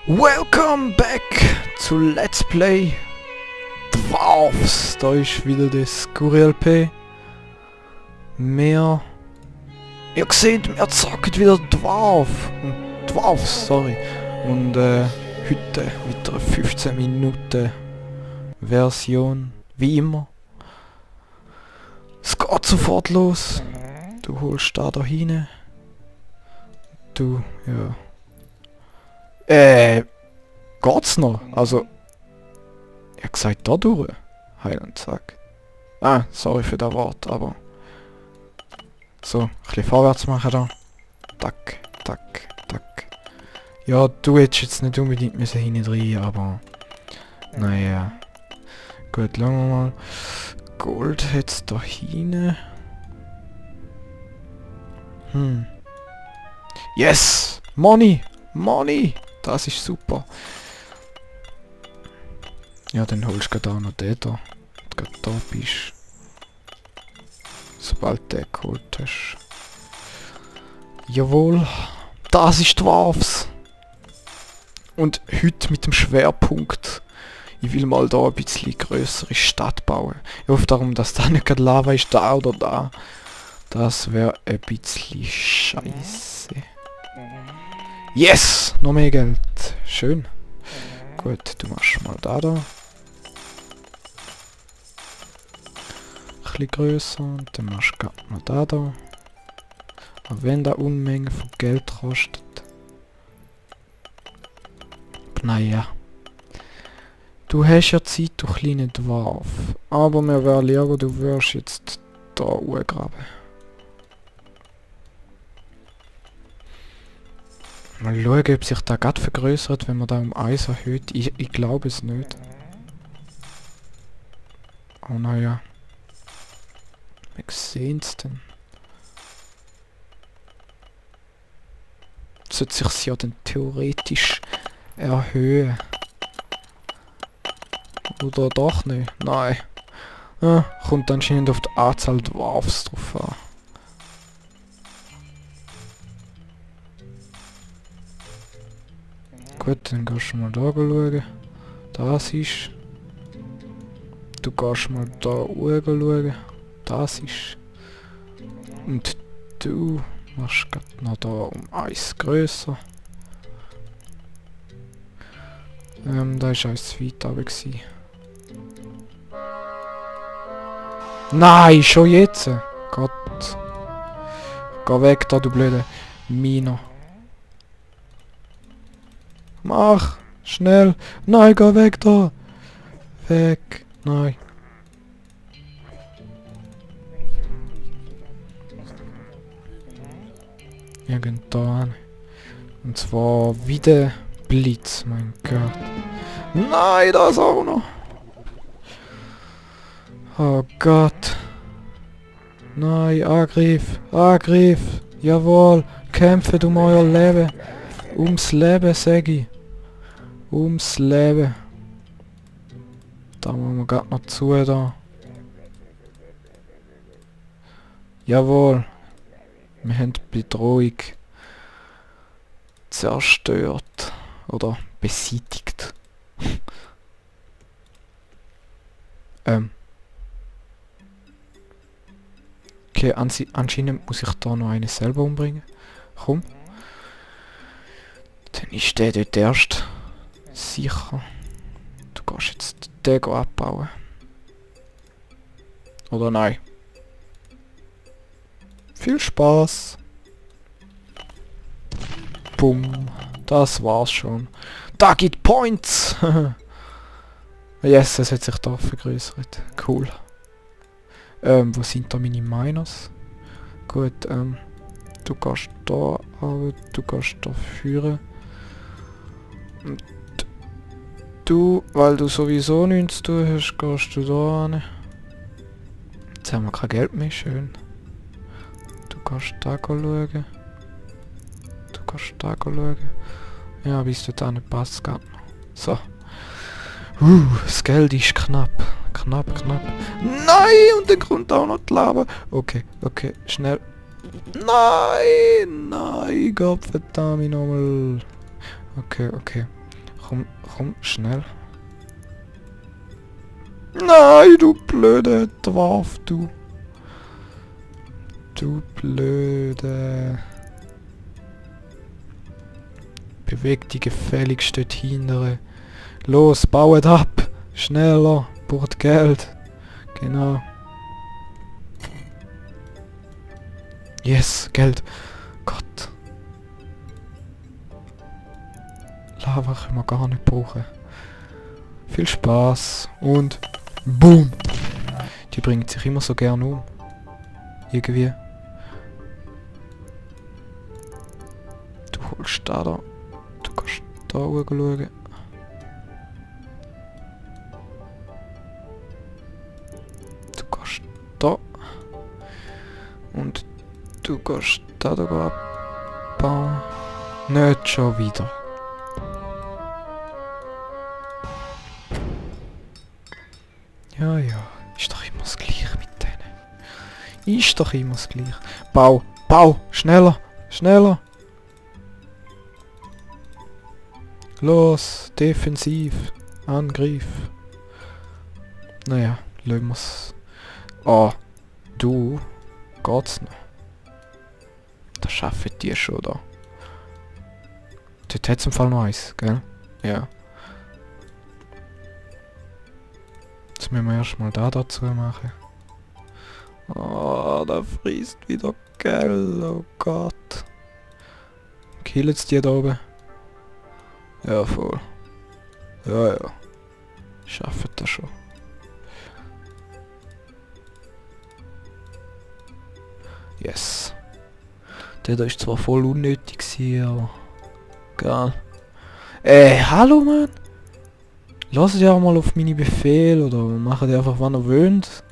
Welcome back zu Let's Play Dwarfs. Da ist wieder das GuriLP. Ihr seht, wir zocken wieder Dwarfs, sorry. Und heute wieder eine 15 Minuten Version, wie immer. Es geht sofort los. Du holst da hin. Du, ja. Geht's noch? Also... Ich hab gesagt, da durch. Heiland sagt. Ah, sorry für das Wort, aber... So, ein bisschen vorwärts machen da. Tack, tack, tack. Ja, du hättest jetzt nicht unbedingt müssen hinten rein, aber... Naja. Gut, schauen wir mal. Gold hat's da hinten. Yes! Money! Money! Das ist super. Ja, dann holst du da noch den da. Wenn du da bist. Sobald du den geholt hast. Jawohl. Das ist Dwarfs. Und heute mit dem Schwerpunkt. Ich will mal da ein bisschen größere Stadt bauen. Ich hoffe darum, dass da nicht gerade Lava ist, da oder da. Das wäre ein bisschen scheiße. Yes! Noch mehr Geld. Schön. Gut, du machst mal da. Ein bisschen grösser und dann machst du noch da. Auch wenn da Unmengen von Geld kostet. Naja. Du hast ja Zeit, du kleine Dwarf. Aber mir wäre lieber, du wirst jetzt da hochgraben. Mal schauen, ob sich der gerade vergrößert, wenn man da um 1 erhöht. Ich glaube es nicht. Oh naja. Wir sehen es dann. Sollte sich ja dann theoretisch erhöhen. Oder doch nicht? Nein. Ja, kommt anscheinend auf die Anzahl Dwarfs drauf an. Gut, dann gehst du mal da schauen. Das ist. Du gehst mal da oben schauen. Das ist. Und du machst grad noch da um 1 grösser. Da ist 1 zu weit runter gewesen. Nein, schon jetzt! Gott. Geh weg da, du blöde Miner. Mach! Schnell! Nein, geh weg da! Weg! Nein! Irgend da hin. Und zwar wie der Blitz, mein Gott. Nein, das auch noch! Oh Gott! Nein, Angriff! Angriff! Jawohl! Kämpfe um euer Leben! Ums Leben, sag ich. Ums Leben. Da machen wir gerade noch zu da. Jawohl. Wir haben die Bedrohung zerstört. Oder beseitigt. Okay, anscheinend muss ich da noch einen selber umbringen. Komm. Dann ist der dort erst sicher. Du gehst jetzt den abbauen. Oder nein? Viel Spaß. Bumm. Das war's schon. Da gibt Points! Yes, es hat sich da vergrößert. Cool. Wo sind da meine Miners? Gut, du gehst da, aber du gehst da führen. Und du, weil du sowieso nichts zu tun hast, gehst du da hin. Jetzt haben wir kein Geld mehr, schön. Du kannst da schauen. Du kannst da schauen. Ja, bis du da nicht passt, geht noch. So. Das Geld ist knapp. Knapp. Nein, und dann kommt auch noch die Lava. Okay, schnell. Nein, Gott verdammt nochmal. Okay. Komm, komm, schnell. Nein, du blöde Dwarf, du. Du blöde. Beweg dich gefälligst dort hintere. Los, bauet ab. Schneller. Braucht Geld. Genau. Yes, Geld. Gott. Lava können wir gar nicht brauchen. Viel Spaß. Und boom. Die bringt sich immer so gern um. Irgendwie. Du holst da. Du kannst da schauen. Du kannst da. Und du kannst da abbauen. Nicht schon wieder. Ja, ja. Ist doch immer das Gleiche mit denen. Ist doch immer das Gleiche. Bau! Bau! Schneller! Schneller! Los! Defensiv! Angriff! Naja, lassen wir's. Ah, du? Geht's noch? Da schaffen die schon da. Dort hat's im Fall noch eins, gell? Ja. Jetzt müssen wir erstmal da dazu machen. Oh, da frisst wieder Geld, oh Gott. Killen's die da oben? Ja, voll. Ja, ja. Schaffen das schon. Yes. Der da ist zwar voll unnötig gewesen, aber... Geil. Hallo, Mann! Lasst ihr auch mal auf meine Befehle oder macht ihr einfach, wann ihr wollt.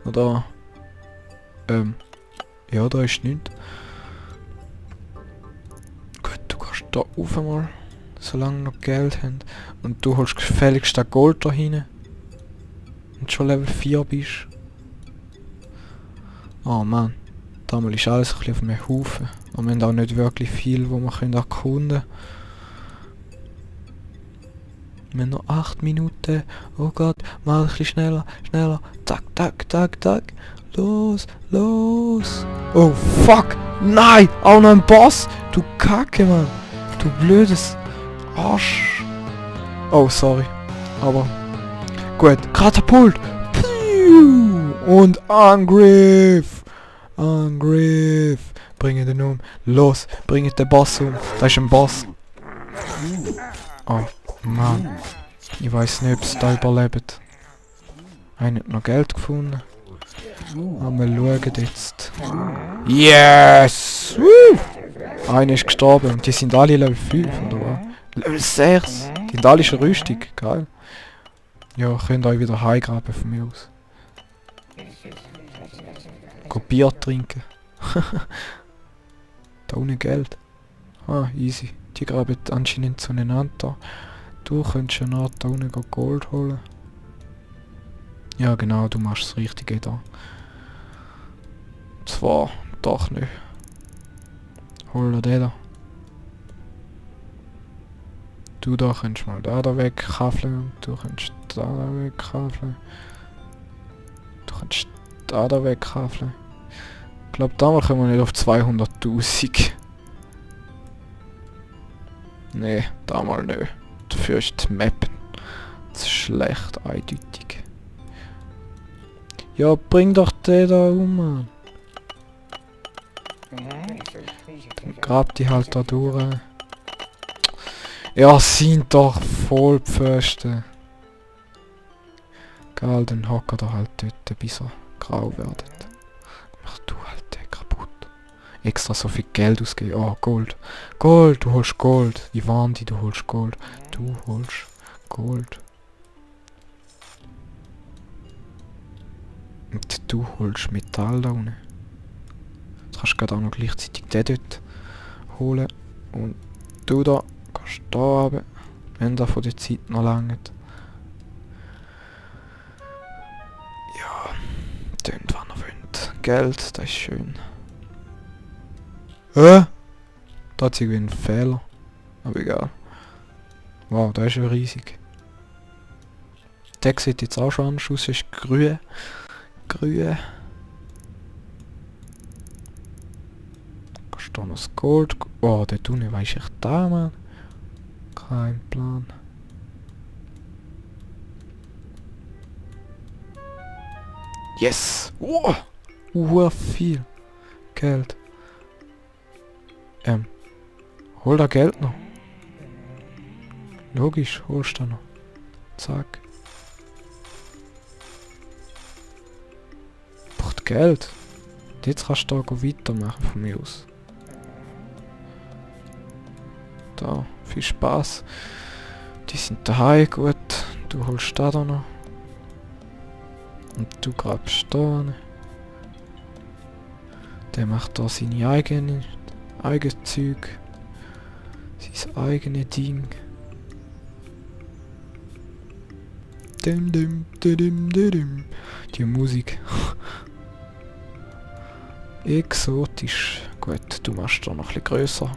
Oder... Ja, da ist nichts. Gut, du kannst da rauf mal, solange noch Geld habt. Und du holst gefälligst das Gold da hinein. Und schon Level 4 bist. Oh Mann. Damals ist alles ein bisschen auf einem Haufen. Und wir haben auch nicht wirklich viel, wo wir können erkunden können. Wir haben noch 8 Minuten. Oh Gott, mach ein bisschen schneller, schneller. Zack, zack, zack, zack. Los, los. Oh fuck. Nein, auch noch ein Boss. Du Kacke, Mann. Du blödes Arsch. Oh, sorry. Aber gut. Katapult. Piu. Und Angriff. Angriff. Bring den um. Los, bring den Boss um. Da ist ein Boss. Oh, Mann. Ich weiß nicht, ob es da überlebt. Einer hat noch Geld gefunden. Aber wir schauen jetzt. Yes! Woo! Einer ist gestorben und die sind alle Level 5, oder was? Level 6! Die sind alle schon rüstig, geil. Ja, könnt euch wieder heimgraben von mir aus. Bier trinken. Da ohne Geld. Ah, easy. Die graben anscheinend zueinander. Du könntest ja noch da unten Gold holen. Ja genau, du machst das Richtige da. Zwar doch nicht. Hol dir den da. Du da könntest mal da wegkaffeln. Du könntest da wegkaffeln. Du könntest da wegkaffeln. Ich glaube, damals kommen wir nicht auf 200.000. Nee, damals nicht. Dafür ist die Map zu schlecht, eindeutig. Ja, bring doch den da um, Mann. Dann grab die halt da durch. Ja, sind doch Vollpfosten. Geil, dann hocken da halt dort, bis er grau wird. Mach du halt den kaputt. Extra so viel Geld ausgeben. Oh, Gold. Gold, du holst Gold. Ich warne dich, du holst Gold. Du holst Gold. Und du holst Metall da unten. Jetzt kannst du gerade auch noch gleichzeitig den dort holen. Und du da kannst da runter, wenn da von der Zeit noch langt. Ja, tönt wann ihr wollt. Geld, das ist schön. Da hat es irgendwie einen Fehler. Aber egal. Wow, der ist ja riesig. Der sieht jetzt auch schon anders aus, ist grün. Grün. Kannst du noch das Gold... Oh, der Tunnel weiss ich da, Mann. Kein Plan. Yes! Wow! Viel Geld. Hol da Geld noch. Logisch, holst du noch. Zack. Braucht Geld. Jetzt kannst du da weitermachen von mir aus. Da, viel Spaß. Die sind daheim, gut. Du holst da noch. Und du grabst da. Der macht da seine eigene Zeug. Sein eigene Ding. Dim, dim, dim, dim, dim. Die Musik. Exotisch. Gut, du machst da noch ein bisschen grösser.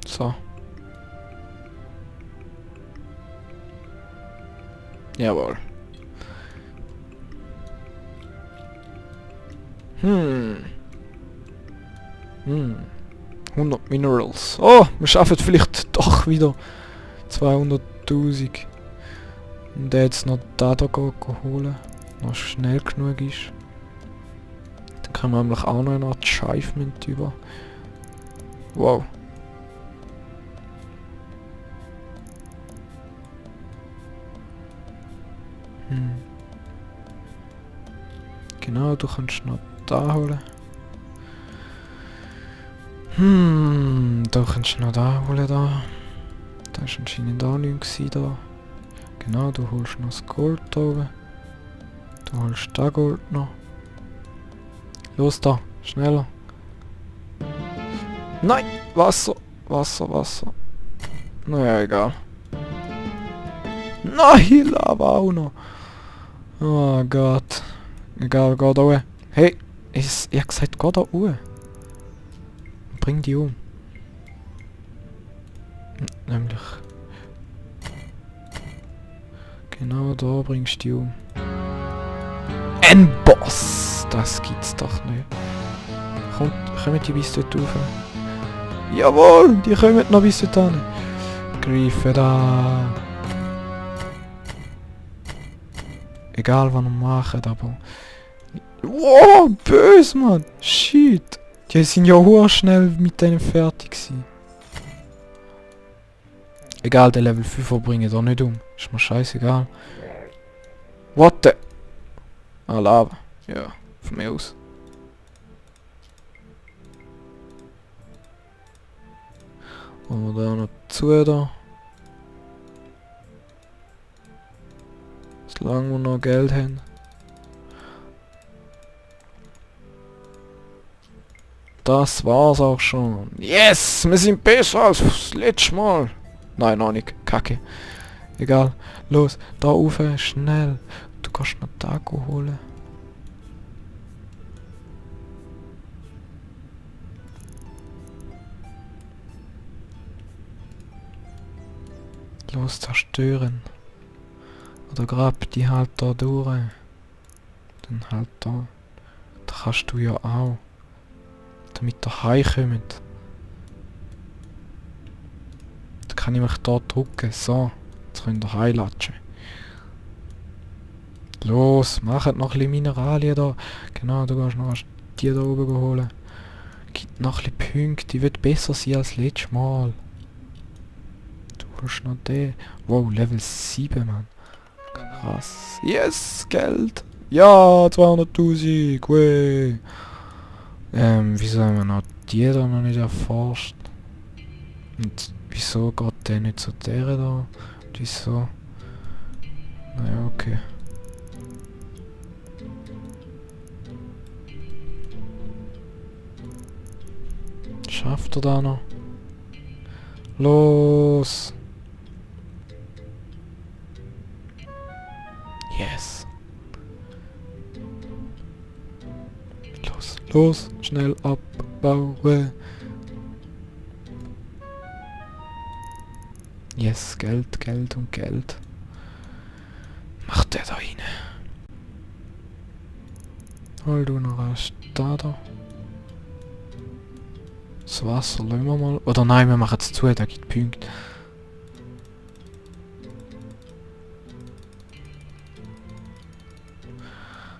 So. Jawohl. 100 Minerals. Oh, wir schaffen vielleicht doch wieder 200.000. Und der jetzt noch da holen. Noch schnell genug ist. Dann können wir nämlich auch noch ein Achievement über. Wow. Genau, du kannst noch da holen. Da kannst du noch da holen, da. Da ist anscheinend auch nichts da. Genau, du holst noch das Gold da oben. Du holst da Gold noch. Los da, schneller. Nein! Wasser! Wasser, Wasser. Naja, egal. Nein, Lava auch noch. Oh Gott. Egal, geh da hoch. Hey, ich hab gesagt, geh da hoch. Bring die um. Nämlich. Genau da bringst du die um. Ein Boss! Das gibt's doch nicht. Kommen die bis dort rauf? Jawohl! Die kommen noch bis dort hin. Greifen da! Egal was wir machen, aber... Wow! Böse, Mann! Shit! Die sind ja sehr schnell mit denen fertig gewesen. Egal, der Level 5 bringen da nicht um. Ist mir scheißegal. What the... Ah, Lava. Ja, von mir aus. Und da noch zu da. Solange wir noch Geld haben. Das war's auch schon. Yes! Wir sind besser als das letzte Mal. Nein, noch nicht. Kacke. Egal. Los, da rauf, schnell. Du kannst noch Taco holen. Los, zerstören. Oder grab die halt da durch. Dann halt da. Da kannst du ja auch. Damit ihr heimkommt. Dann kann ich mich da drücken. So. Jetzt könnt ihr heimlatschen. Los, macht noch ein bisschen Mineralien da. Genau, du kannst noch die da oben holen. Gibt noch ein bisschen Punkte. Die wird besser sein als letztes Mal. Du holst noch den. Wow, Level 7, Mann. Krass. Yes, Geld. Ja, 200.000. Weh. Wieso haben wir noch die da noch nicht erforscht? Und wieso geht der nicht zu der da? Und wieso? Naja, okay. Schafft er da noch? Los! Yes! Los, los, schnell abbauen! Yes, Geld, Geld und Geld. Macht der da rein? Hol du noch was da. Das Wasser lassen wir mal. Oder nein, wir machen es zu, da gibt Punkte.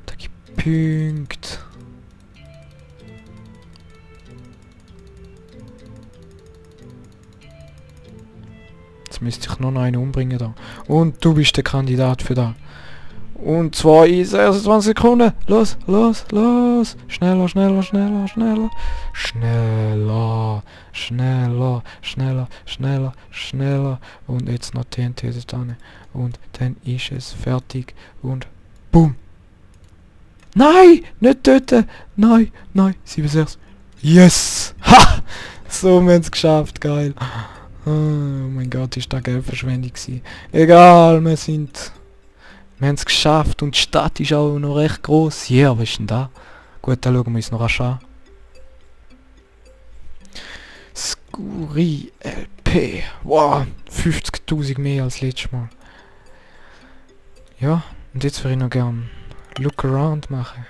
Da gibt Punkte. Jetzt müsste ich nur noch einen umbringen da. Und du bist der Kandidat für da. Und zwar in 26 Sekunden. Los, los, los. Schneller, schneller, schneller, schneller. Schneller, schneller, schneller, schneller, schneller. Und jetzt noch TNT da. Und dann ist es fertig. Und boom. Nein, nicht töten. Nein, nein, 7-6. Yes. Ha! So, wir haben es geschafft. Geil. Oh mein Gott, ist da Geldverschwendung gewesen. Egal, wir haben es geschafft und die Stadt ist auch noch recht gross. Ja, was ist denn da? Gut, dann schauen wir uns noch rasch an. Skuri LP. Wow, 50.000 mehr als letztes Mal. Ja, und jetzt würde ich noch gern Look Around machen.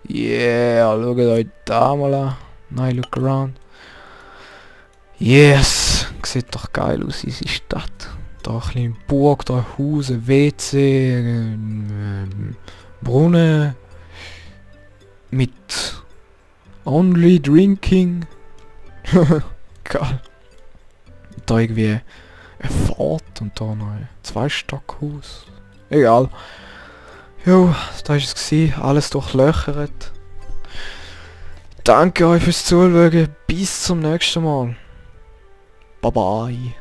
Yeah, schaut euch da mal an. Nein, Look Around. Yes, sieht doch geil aus, unsere Stadt. Da ein bisschen Burg, da ein Haus, ein WC, Brunnen mit Only Drinking. Geil. Da irgendwie ein Fahrt und da noch ein Zwei-Stockhaus. Egal. Jo, da ist es gewesen, alles durchlöchert. Danke euch fürs Zuschauen, bis zum nächsten Mal. Bye bye.